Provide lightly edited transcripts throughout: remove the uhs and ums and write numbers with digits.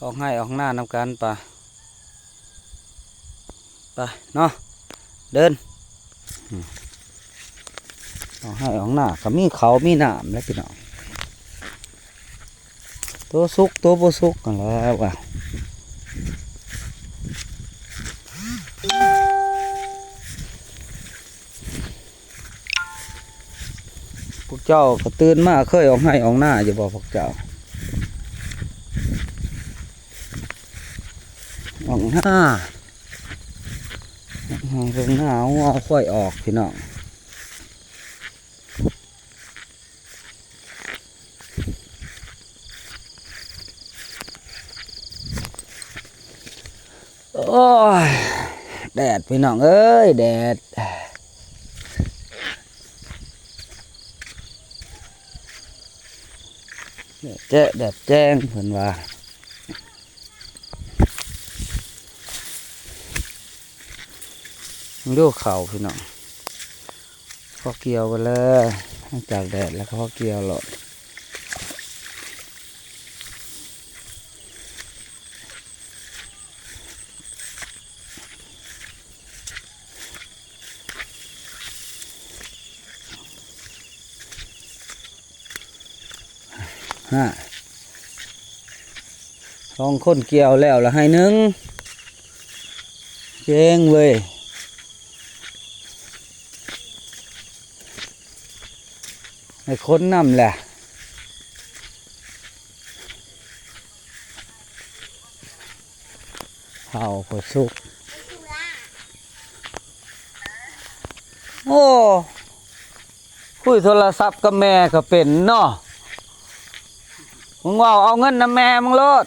ออกให้ออกหน้านำกันไปเนาะเดินออกให้ออกหน้าก็มีเขามีน้ำแล้วพี่น้องตัวสุกตัวบ่สุกกันแล้วว่ะพวกเจ้าก็ตื่นมาเคยออกให้ออกหน้าอยู่บ่พวกเจ้าออกหน้าเพิ่งหน้าเอาค่อยออกพี่น้องโอ้ยแดดพี่น้องเอ้ยแดดแดดแจ้งเพิ่นว่าดูเขาพี่น้องพอเกี่ยวไปเลยจากแดดแล้วก็พอเกี่ยวหลอดลองคนเกี่ยวแล้วละให้นึงเจ๊งเว้ยให้คนนำแหละเผาพอสุกโอ้คุยโทรศัพท์กับแม่ก็เป็นเนาะมึงว่าเอาเงินนะแม่มึงโลด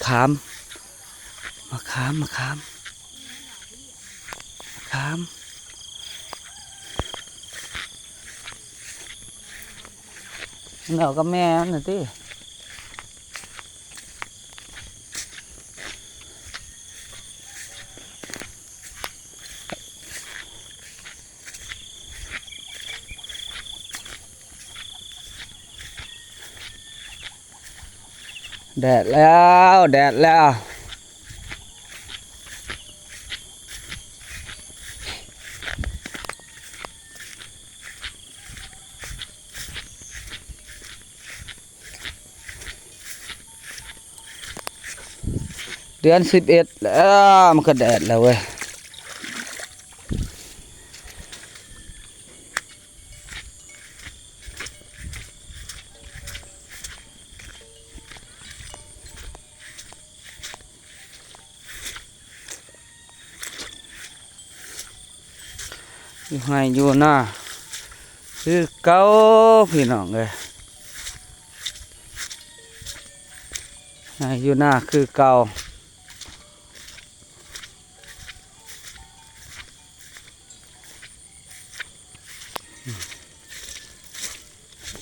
ขามมาขามมึงเอากับแม่น่ะติแดดแล้วเดือน11แล้วมันก็แดดแล้วเว้ยอยู่ให้อยู่หน้าคือเก่าพี่น้องเลยให้อยู่หน้าคือเก่า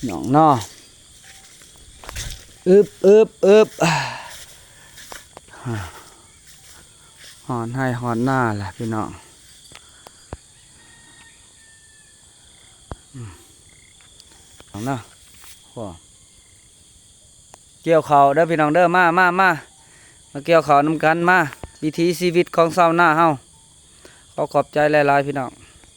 หนองนออึบหอนให้หอนหน้าแหละพี่น้องหนองนอเกี่ยวเขาเด้อพี่น้องเด้อมาเกี่ยวเขานำกันมาวิถีชีวิตของชาวนาเฮาขอบใจหลายๆพี่น้อง